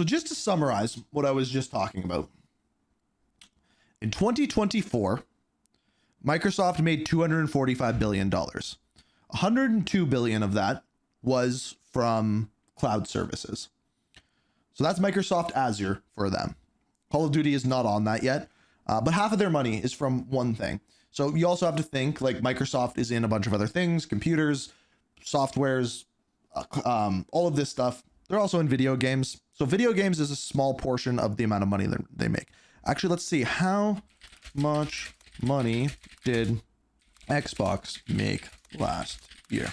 So just to summarize what I was just talking about, in 2024, Microsoft made $245 billion. $102 billion of that was from cloud services. So that's Microsoft Azure for them. Call of Duty is not on that yet, but half of their money is from one thing. So you also have to think like Microsoft is in a bunch of other things, computers, softwares, all of this stuff. They're also in video games. So video games is a small portion of the amount of money that they make. Actually, let's see. How much money did Xbox make last year?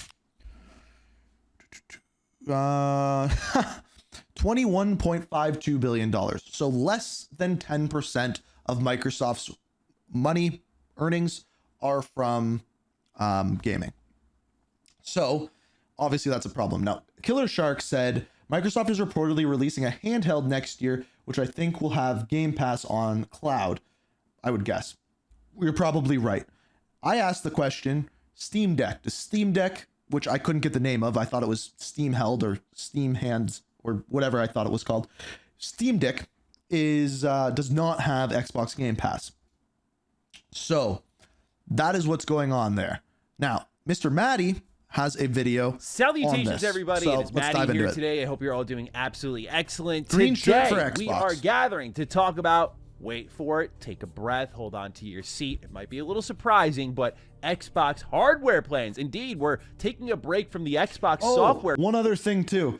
$21.52 billion. So less than 10% of Microsoft's money earnings are from gaming. So obviously that's a problem. Now, Killer Shark said Microsoft is reportedly releasing a handheld next year, which I think will have Game Pass on cloud, I would guess. You're probably right. I asked the question, Steam Deck. Does Steam Deck, which I couldn't get the name of, I thought it was Steam Held or Steam Hands or whatever I thought it was called. Steam Deck does not have Xbox Game Pass. So that is what's going on there. Now, Mr. Matty has a video. Salutations, everybody. So it's Matty here today. I hope you're all doing absolutely excellent. Green shirt for Today, Xbox. we are gathering to talk about, wait for it, take a breath, hold on to your seat. It might be a little surprising, but Xbox hardware plans. Indeed, we're taking a break from the Xbox software. One other thing too.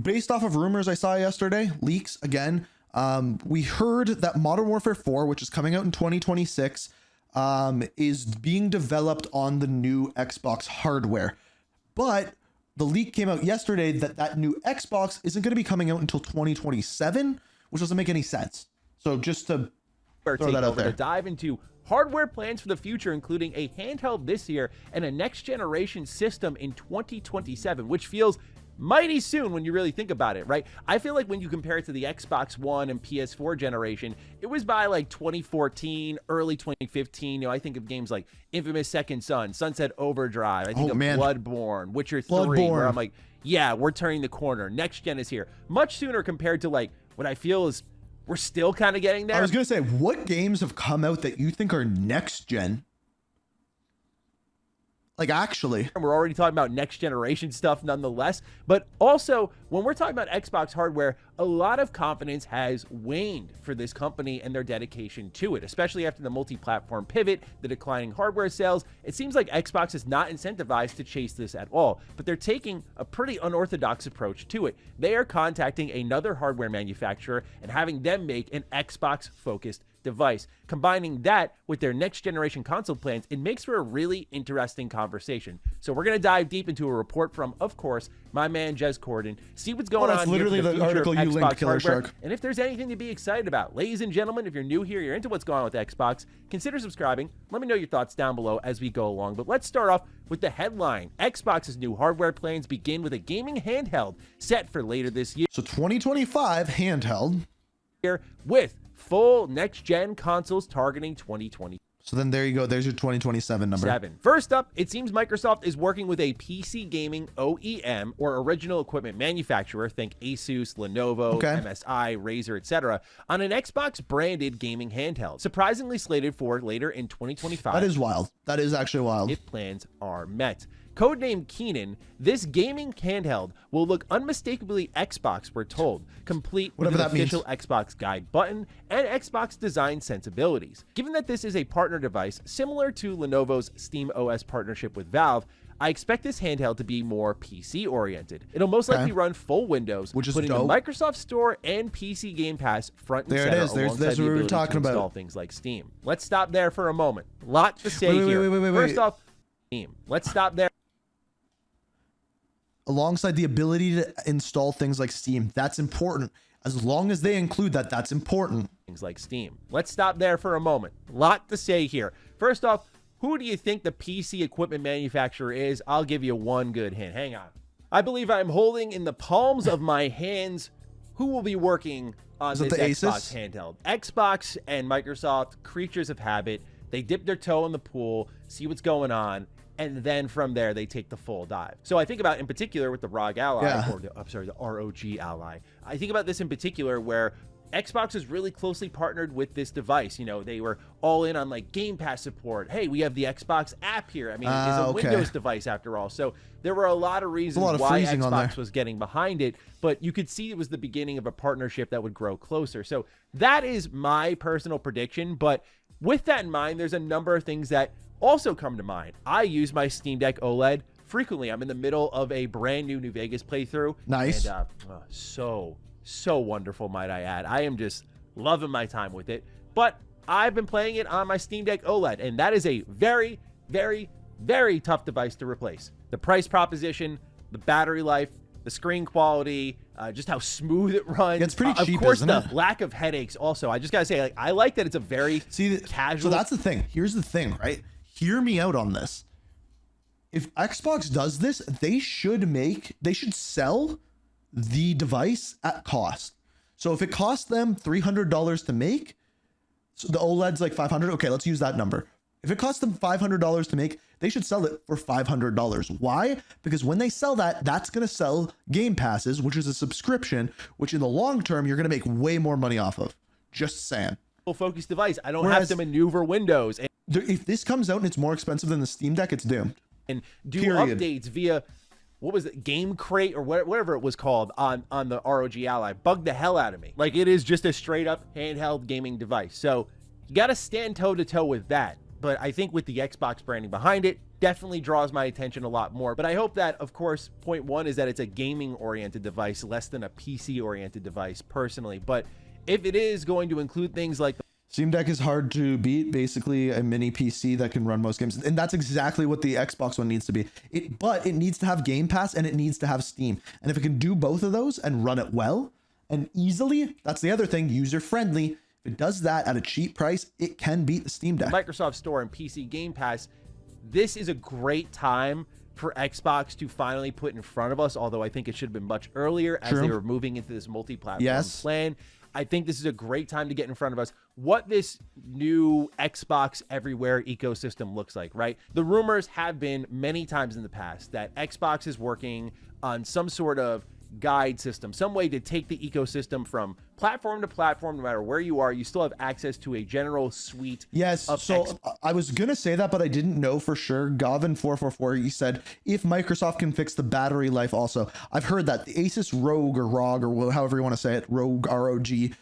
Based off of rumors I saw yesterday, leaks again, we heard that Modern Warfare 4, which is coming out in 2026, is being developed on the new Xbox hardware. But the leak came out yesterday that new Xbox isn't going to be coming out until 2027, which doesn't make any sense. So just to throw that out there. To dive into hardware plans for the future, including a handheld this year and a next generation system in 2027, which feels mighty soon when you really think about it, right? I feel like when you compare it to the Xbox One and PS4 generation, it was by like 2014, early 2015. I think of games like Infamous Second Son, Sunset Overdrive. I think of Bloodborne, Witcher 3, where I'm like, yeah, we're turning the corner. Next gen is here. Much sooner compared to like what I feel is we're still kind of getting there. I was going to say, what games have come out that you think are next gen? Like, actually, we're already talking about next generation stuff nonetheless, but also when we're talking about Xbox hardware, a lot of confidence has waned for this company and their dedication to it, especially after the multi-platform pivot, the declining hardware sales. It seems like Xbox is not incentivized to chase this at all, but they're taking a pretty unorthodox approach to it. They are contacting another hardware manufacturer and having them make an Xbox-focused device. Combining that with their next generation console plans, it makes for a really interesting conversation. So we're going to dive deep into a report from, of course, my man Jez Corden, see what's going on. That's literally the article you linked, Killer Shark. And if there's anything to be excited about. Ladies and gentlemen, if you're new here, you're into what's going on with Xbox, consider subscribing. Let me know your thoughts down below as we go along. But let's start off with the headline. Xbox's new hardware plans begin with a gaming handheld set for later this year. So 2025 handheld. With full next-gen consoles targeting 2020. So then there you go. There's your 2027 number. First up, it seems Microsoft is working with a PC gaming OEM or original equipment manufacturer, think Asus, Lenovo, MSI, Razer, etc., on an Xbox-branded gaming handheld, surprisingly slated for later in 2025. That is wild. That is actually wild. If plans are met. Codenamed Keenan, this gaming handheld will look unmistakably Xbox, we're told, complete with an official Xbox guide button and Xbox design sensibilities. Given that this is a partner device similar to Lenovo's Steam OS partnership with Valve, I expect this handheld to be more PC-oriented. It'll most likely run full Windows, which is putting dope. The Microsoft Store and PC Game Pass front and there center. It is. There's what we were talking about. Install things like Steam. Let's stop there for a moment. Lot to say here. First off, Steam. Let's stop there. Alongside the ability to install things like Steam. That's important. As long as they include that, that's important. Things like Steam. Let's stop there for a moment. Lot to say here. First off, who do you think the PC equipment manufacturer is? I'll give you one good hint. Hang on. I believe I'm holding in the palms of my hands who will be working on this Xbox handheld. Xbox and Microsoft, creatures of habit. They dip their toe in the pool, see what's going on. and then from there they take the full dive. So I think about in particular with the ROG Ally, or the, I'm sorry, the ROG Ally. I think about this in particular where Xbox is really closely partnered with this device. You know, they were all in on like Game Pass support. Hey, we have the Xbox app here. I mean, it's a Windows device after all. So there were a lot of reasons why Xbox was getting behind it, but you could see it was the beginning of a partnership that would grow closer. So that is my personal prediction. But with that in mind, there's a number of things that also come to mind. I use my Steam Deck OLED frequently. I'm in the middle of a brand new New Vegas playthrough. Nice. And so wonderful, might I add. I am just loving my time with it. But I've been playing it on my Steam Deck OLED, and that is a very, very, very tough device to replace. The price proposition, the battery life, the screen quality, just how smooth it runs. Yeah, it's pretty cheap, of course, isn't the it? lack of headaches also. I just gotta say, like, I like that it's a very casual. So that's the thing. Here's the thing, right? Hear me out on this. If Xbox does this, they should sell the device at cost. So if it costs them $300 to make, so the OLED's like $500. Okay, let's use that number. If it costs them $500 to make, they should sell it for $500. Why? Because when they sell that, that's going to sell Game Passes, which is a subscription, which in the long term, you're going to make way more money off of. Just saying. Focused device. I don't have to maneuver Windows. And if this comes out and it's more expensive than the Steam Deck, it's doomed. And do updates via, what was it, Game Crate or whatever it was called on the ROG Ally. Bugged the hell out of me. Like, it is just a straight up handheld gaming device. So you got to stand toe to toe with that. But I think with the Xbox branding behind it, definitely draws my attention a lot more. But I hope that, of course, point one is that it's a gaming oriented device, less than a PC oriented device personally. But if it is going to include things like Steam Deck is hard to beat, basically a mini PC that can run most games. And that's exactly what the Xbox One needs to be. But it needs to have Game Pass and it needs to have Steam. And if it can do both of those and run it well and easily, that's the other thing, user friendly. If it does that at a cheap price, it can beat the Steam Deck. Microsoft Store and PC Game Pass, this is a great time for Xbox to finally put in front of us, although I think it should have been much earlier as they were moving into this multi-platform plan. I think this is a great time to get in front of us what this new Xbox everywhere ecosystem looks like, right? The rumors have been many times in the past that Xbox is working on some sort of guide system, some way to take the ecosystem from platform to platform. No matter where you are, you still have access to a general suite. Yes. So I was going to say that, but I didn't know for sure. Gavin444, he said, if Microsoft can fix the battery life also. I've heard that the Asus ROG or ROG or however you want to say it, ROG, R-O-G,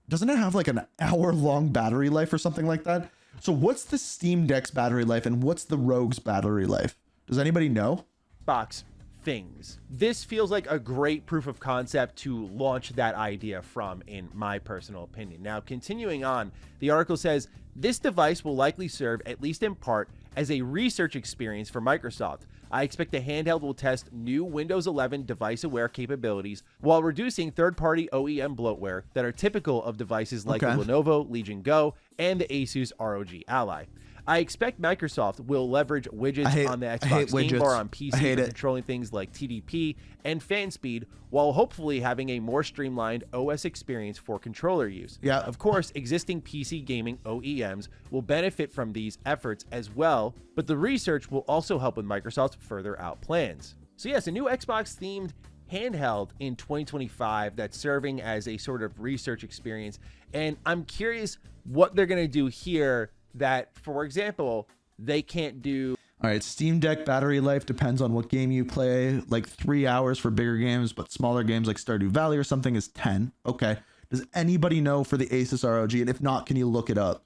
doesn't it have like an hour-long battery life or something like that? So what's the Steam Deck's battery life and what's the ROG's battery life? Does anybody know? Xbox things. This feels like a great proof of concept to launch that idea from, in my personal opinion. Now, continuing on, the article says this device will likely serve, at least in part, as a research experience for Microsoft. I expect the handheld will test new Windows 11 device-aware capabilities while reducing third-party OEM bloatware that are typical of devices like the Lenovo Legion Go and the Asus ROG Ally. I expect Microsoft will leverage widgets on the Xbox Game Bar on PC for controlling things like TDP and fan speed, while hopefully having a more streamlined OS experience for controller use. Yeah. Of course, existing PC gaming OEMs will benefit from these efforts as well, but the research will also help with Microsoft's further out plans. So yes, a new Xbox-themed handheld in 2025 that's serving as a sort of research experience, and I'm curious what they're going to do here that, for example, they can't do. All right, Steam Deck battery life depends on what game you play, like 3 hours for bigger games, but smaller games like Stardew Valley or something is 10. Okay. Does anybody know for the Asus ROG? And if not, can you look it up?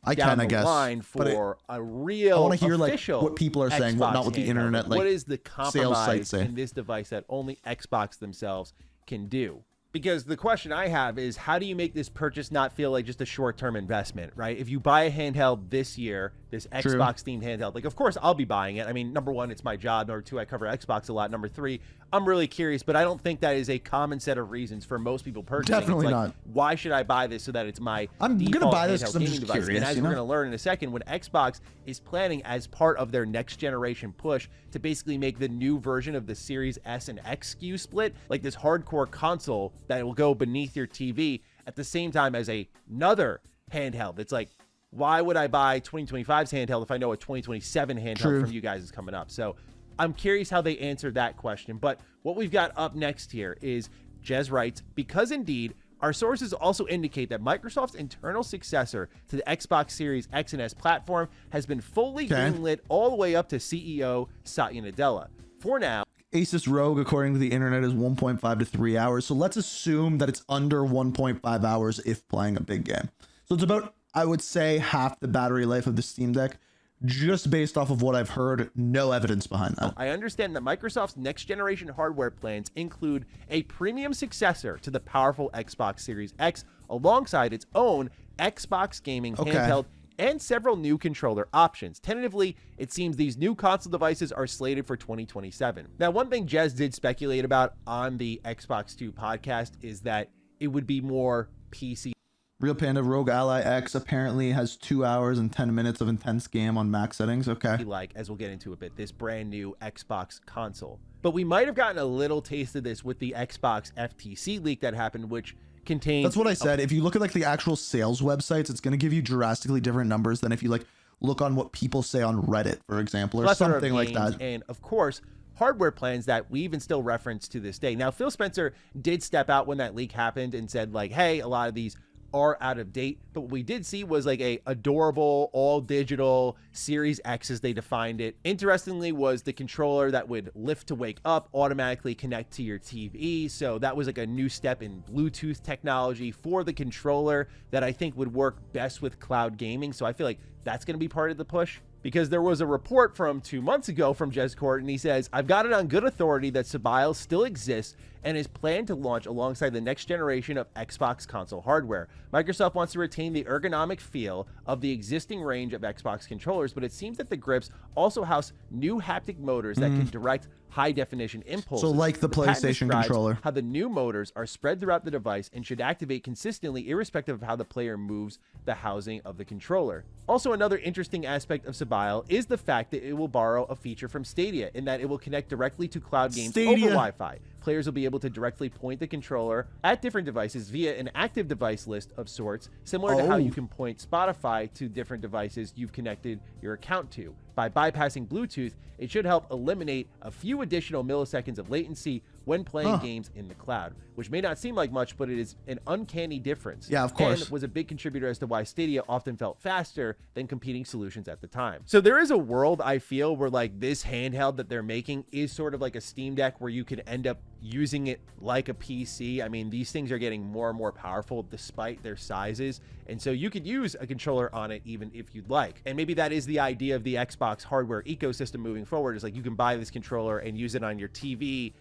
I can, I guess. Line for a real, I want to hear like official what people are saying, not what the internet like. What is the sales sites compromise say in this device that only Xbox themselves can do? Because the question I have is, how do you make this purchase not feel like just a short-term investment, right? If you buy a handheld this year, this Xbox-themed handheld, like, of course, I'll be buying it. I mean, number one, it's my job. Number two, I cover Xbox a lot. Number three, I'm really curious, but I don't think that is a common set of reasons for most people purchasing. Definitely not. Why should I buy this so that it's my I'm going to buy this because I'm just device? curious. And as we're going to learn in a second, when Xbox is planning as part of their next-generation push to basically make the new version of the Series S and X SKU split, like this hardcore console that will go beneath your TV at the same time as another handheld. It's like why would I buy 2025's handheld if I know a 2027 handheld True. from you guys is coming up? So I'm curious how they answered that question. But what we've got up next here is Jez writes, because indeed, our sources also indicate that Microsoft's internal successor to the Xbox Series X and S platform has been fully greenlit all the way up to CEO Satya Nadella. For now, Asus ROG, according to the internet, is 1.5 to 3 hours. So let's assume that it's under 1.5 hours if playing a big game. So it's about, I would say, half the battery life of the Steam Deck, just based off of what I've heard. No evidence behind that. I understand that Microsoft's next generation hardware plans include a premium successor to the powerful Xbox Series X alongside its own Xbox gaming handheld and several new controller options. Tentatively, it seems these new console devices are slated for 2027. Now, one thing Jez did speculate about on the Xbox 2 podcast is that it would be more PC. Real Panda Rogue Ally X apparently has 2 hours and 10 minutes of intense game on max settings. Okay. Like, as we'll get into a bit, this brand new Xbox console. But we might have gotten a little taste of this with the Xbox FTC leak that happened, which contained... That's what I said. If you look at like the actual sales websites, it's going to give you drastically different numbers than if you like look on what people say on Reddit, for example, or something like that. And of course, hardware plans that we even still reference to this day. Now, Phil Spencer did step out when that leak happened and said like, hey, a lot of these are out of date, but what we did see was like a adorable all digital Series X as they defined it. Interestingly, was the controller that would lift to wake up, automatically connect to your TV. So that was like a new step in Bluetooth technology for the controller that I think would work best with cloud gaming. So I feel like that's going to be part of the push, because there was a report from 2 months ago from Jez Court, and he says, I've got it on good authority that Sabile still exists and is planned to launch alongside the next generation of Xbox console hardware. Microsoft wants to retain the ergonomic feel of the existing range of Xbox controllers, but it seems that the grips also house new haptic motors that can direct high-definition impulses. So like the PlayStation controller. How the new motors are spread throughout the device and should activate consistently irrespective of how the player moves the housing of the controller. Also, another interesting aspect of Sabile is the fact that it will borrow a feature from Stadia in that it will connect directly to cloud games over Wi-Fi. Players will be able to directly point the controller at different devices via an active device list of sorts, similar to how you can point Spotify to different devices you've connected your account to. By bypassing Bluetooth, it should help eliminate a few additional milliseconds of latency when playing games in the cloud, which may not seem like much, but it is an uncanny difference. Yeah, of course. And was a big contributor as to why Stadia often felt faster than competing solutions at the time. So there is a world, I feel, where like this handheld that they're making is sort of like a Steam Deck where you can end up using it like a PC. I mean, these things are getting more and more powerful despite their sizes. And so you could use a controller on it even if you'd like. And maybe that is the idea of the Xbox hardware ecosystem moving forward, is like you can buy this controller and use it on your TV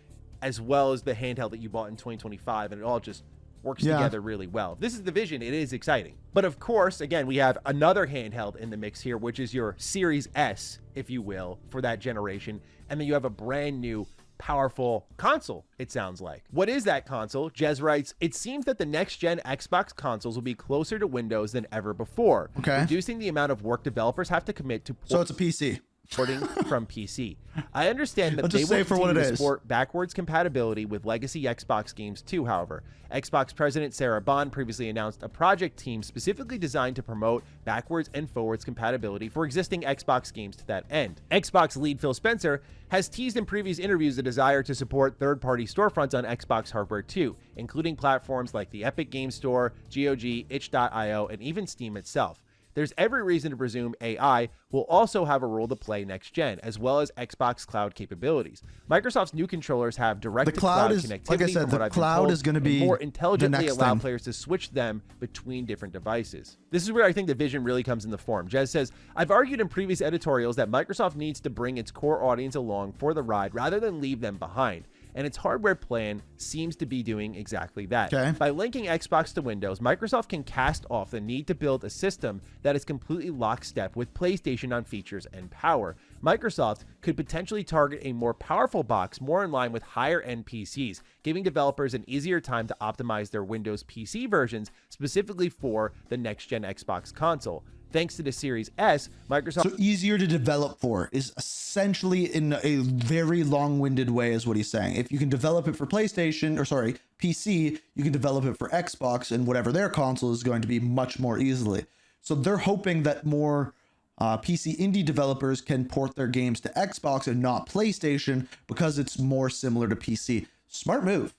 as well as the handheld that you bought in 2025, and it all just works together really well. If this is the vision, it is exciting. But of course, again, we have another handheld in the mix here, which is your Series S, if you will, for that generation. And then you have a brand new powerful console, it sounds like. What is that console? Jez writes, it seems that the next-gen Xbox consoles will be closer to Windows than ever before, reducing the amount of work developers have to commit to So it's a PC. porting from PC. I understand that they will continue to support backwards compatibility with legacy Xbox games too, however. Xbox President Sarah Bond previously announced a project team specifically designed to promote backwards and forwards compatibility for existing Xbox games to that end. Xbox lead Phil Spencer has teased in previous interviews the desire to support third-party storefronts on Xbox hardware too, including platforms like the Epic Game Store, GOG, itch.io, and even Steam itself. There's every reason to presume AI will also have a role to play next gen, as well as Xbox cloud capabilities. Microsoft's new controllers have direct-to-cloud connectivity, like I said, from what the I've been cloud told, is going to and be more intelligently allow thing. players to switch them between different devices. This is where I think the vision really comes in the form. Jez says, I've argued in previous editorials that Microsoft needs to bring its core audience along for the ride rather than leave them behind. And its hardware plan seems to be doing exactly that. By linking Xbox to Windows, Microsoft can cast off the need to build a system that is completely lockstep with PlayStation on features and power. Microsoft could potentially target a more powerful box more in line with higher-end PCs, giving developers an easier time to optimize their Windows PC versions specifically for the next-gen Xbox console. Thanks to the Series S, Microsoft... So easier to develop for is essentially, in a very long-winded way, is what he's saying. If you can develop it for PlayStation, or sorry, PC, you can develop it for Xbox and whatever their console is going to be much more easily. So they're hoping that more PC indie developers can port their games to Xbox and not PlayStation because it's more similar to PC. Smart move.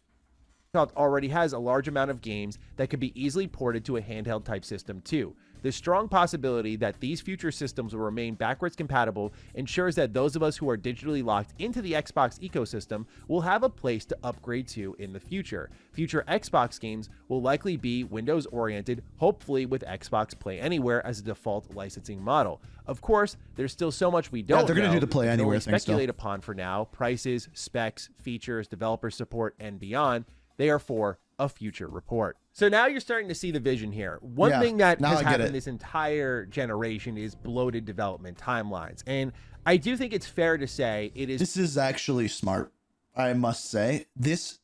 Microsoft already has a large amount of games that could be easily ported to a handheld type system too. The strong possibility that these future systems will remain backwards compatible ensures that those of us who are digitally locked into the Xbox ecosystem will have a place to upgrade to in the future. Future Xbox games will likely be Windows oriented, hopefully with Xbox Play Anywhere as a default licensing model. Of course, there's still so much we don't know. They're going to do the Play Anywhere thing still. Speculate upon for now. Prices, specs, features, developer support, and beyond. They are for a future report. So now you're starting to see the vision here. One thing that has happened this entire generation is bloated development timelines. And I do think it's fair to say this is actually smart, I must say. This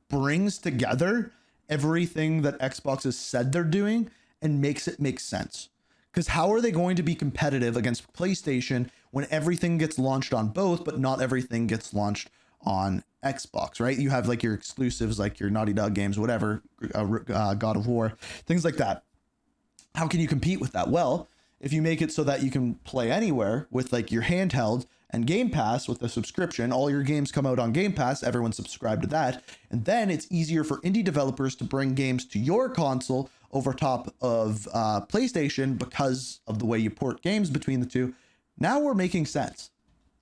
brings together everything that Xbox has said they're doing and makes it make sense. Because how are they going to be competitive against PlayStation when everything gets launched on both, but not everything gets launched on Xbox, right? You have like your exclusives, like your Naughty Dog games, whatever, God of War, things like that. How can you compete with that? Well, if you make it so that you can play anywhere with like your handheld and Game Pass with a subscription, all your games come out on Game Pass, everyone's subscribed to that. And then it's easier for indie developers to bring games to your console over top of PlayStation because of the way you port games between the two. Now we're making sense.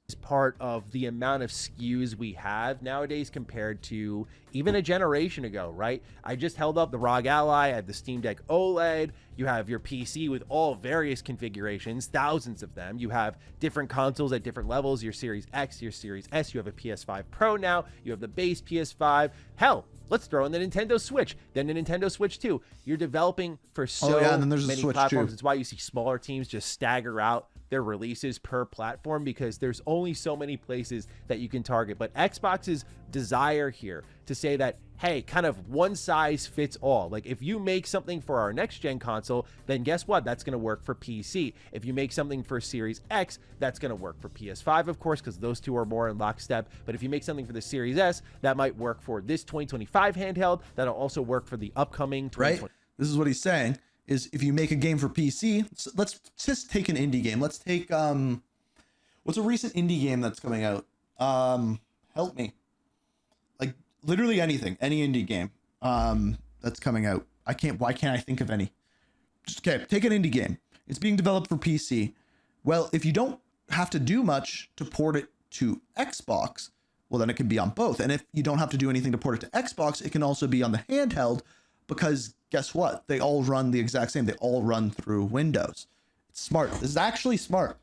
Is part of the amount of SKUs we have nowadays compared to even a generation ago, right? I just held up the ROG Ally, I had the Steam Deck OLED, you have your PC with all various configurations, thousands of them. You have different consoles at different levels, your Series X, your Series S, you have a PS5 Pro now, you have the base PS5. Hell, let's throw in the Nintendo Switch, then the Nintendo Switch 2. You're developing for so and then there's many Switch platforms. too. It's why you see smaller teams just stagger out their releases per platform because there's only so many places that you can target. But Xbox's desire here to say that, hey, kind of one size fits all. Like if you make something for our next gen console, then guess what? That's going to work for PC. If you make something for Series X, that's going to work for PS5, of course, because those two are more in lockstep. But if you make something for the Series S, that might work for this 2025 handheld. That'll also work for the upcoming 2020. Right? This is what he's saying. Is if you make a game for PC, let's just take an indie game. Let's take what's a recent indie game that's coming out? Help me. Like literally anything, any indie game that's coming out. Why can't I think of any? Just okay, take an indie game. It's being developed for PC. Well, if you don't have to do much to port it to Xbox, well then it can be on both. And if you don't have to do anything to port it to Xbox, it can also be on the handheld. Because guess what? They all run the exact same. They all run through Windows. It's smart. This is actually smart.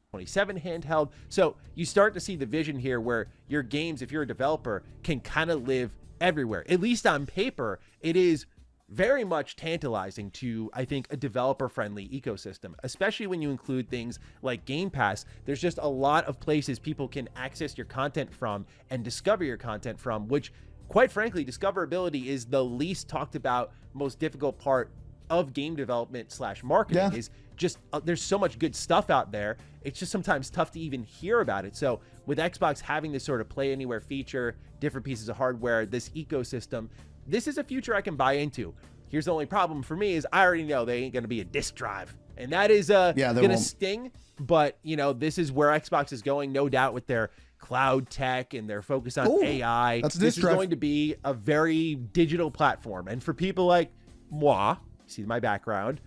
27 handheld. So you start to see the vision here where your games, if you're a developer, can kind of live everywhere. At least on paper, it is very much tantalizing to, I think, a developer-friendly ecosystem, especially when you include things like Game Pass. There's just a lot of places people can access your content from and discover your content from, which quite frankly, discoverability is the least talked about, most difficult part of game development / marketing. Is just there's so much good stuff out there. It's just sometimes tough to even hear about it. So with Xbox having this sort of play anywhere feature, different pieces of hardware, this ecosystem, this is a future I can buy into. Here's the only problem for me is I already know they ain't going to be a disk drive. And that is going to sting. But, you know, this is where Xbox is going, no doubt, with their cloud tech and their focus on AI. This is going to be a very digital platform. And for people like moi, see my background,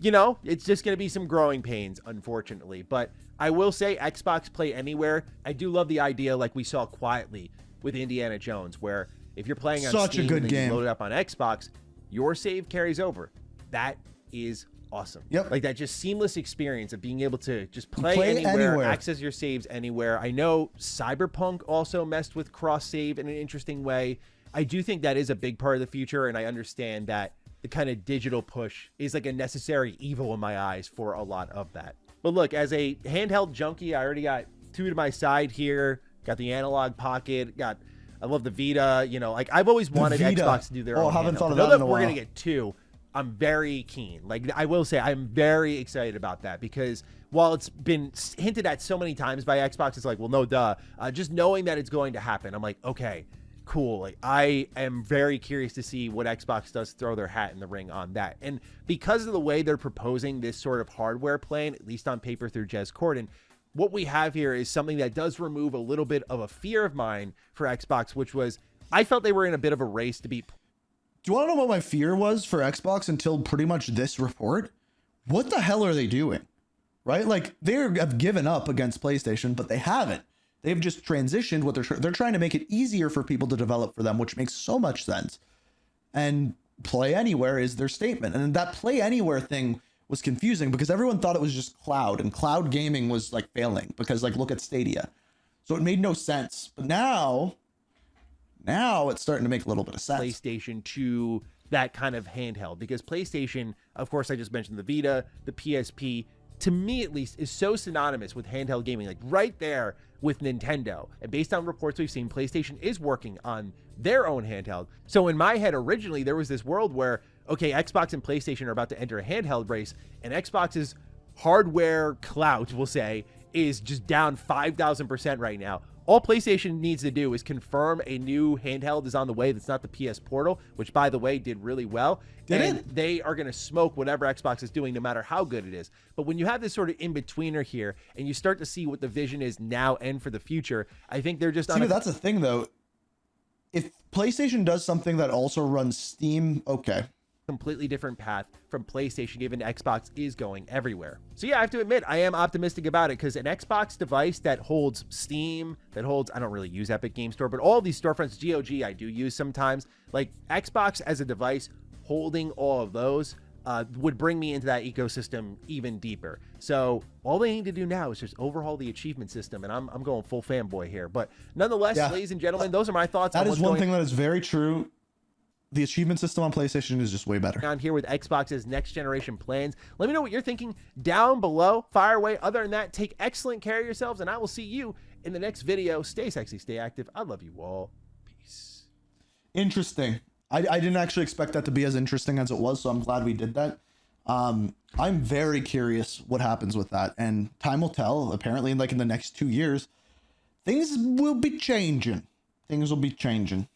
you know, it's just going to be some growing pains, unfortunately. But I will say Xbox Play Anywhere, I do love the idea, like we saw quietly with Indiana Jones, where if you're playing on such Steam a good and game, you load it up on Xbox, your save carries over. That is awesome. Yep. Like that just seamless experience of being able to just play anywhere, access your saves anywhere. I know Cyberpunk also messed with cross save in an interesting way. I do think that is a big part of the future, and I understand that the kind of digital push is like a necessary evil in my eyes for a lot of that. But look, as a handheld junkie, I already got two to my side here. Got the analog pocket. I love the Vita. You know, like I've always wanted Xbox to do their own. I haven't thought of that that in a while. We're gonna while. get two. I'm very keen. Like I will say, I'm very excited about that because while it's been hinted at so many times by Xbox, it's like, well, no, duh. Just knowing that it's going to happen, I'm like, okay, cool. Like, I am very curious to see what Xbox does throw their hat in the ring on that. And because of the way they're proposing this sort of hardware plan, at least on paper through Jez Corden, what we have here is something that does remove a little bit of a fear of mine for Xbox, which was I felt they were in a bit of a race to be. Do you want to know what my fear was for Xbox until pretty much this report? What the hell are they doing? Right? Like, they have given up against PlayStation, but they haven't. They've just transitioned what they're trying to make it easier for people to develop for them, which makes so much sense. And play anywhere is their statement. And that play anywhere thing was confusing because everyone thought it was just cloud, and cloud gaming was like failing because, like, look at Stadia. So it made no sense. But now it's starting to make a little bit of sense. PlayStation to that kind of handheld, because PlayStation, of course, I just mentioned the Vita, the PSP, to me at least, is so synonymous with handheld gaming, like right there with Nintendo. And based on reports we've seen, PlayStation is working on their own handheld. So in my head, originally, there was this world where, okay, Xbox and PlayStation are about to enter a handheld race, and Xbox's hardware clout, we'll say, is just down 5,000% right now. All PlayStation needs to do is confirm a new handheld is on the way that's not the PS Portal, which, by the way, did really well. They are going to smoke whatever Xbox is doing, no matter how good it is. But when you have this sort of in-betweener here, and you start to see what the vision is now and for the future, I think they're just that's the thing, though. If PlayStation does something that also runs Steam, okay. Completely different path from PlayStation, given Xbox is going everywhere. So yeah, I have to admit, I am optimistic about it, because an Xbox device that holds Steam, that holds, I don't really use Epic Game Store, but all these storefronts, GOG, I do use sometimes. Like, Xbox as a device holding all of those would bring me into that ecosystem even deeper. So all they need to do now is just overhaul the achievement system, and I'm going full fanboy here. But nonetheless, ladies and gentlemen, those are my thoughts. That is one thing that is very true. The achievement system on PlayStation is just way better. On here with Xbox's next generation plans. Let me know what you're thinking down below. Fire away. Other than that, take excellent care of yourselves, and I will see you in the next video. Stay sexy, stay active. I love you all. Peace. Interesting. I didn't actually expect that to be as interesting as it was, so I'm glad we did that. I'm very curious what happens with that, and time will tell. Apparently, like in the next 2 years, things will be changing. Things will be changing.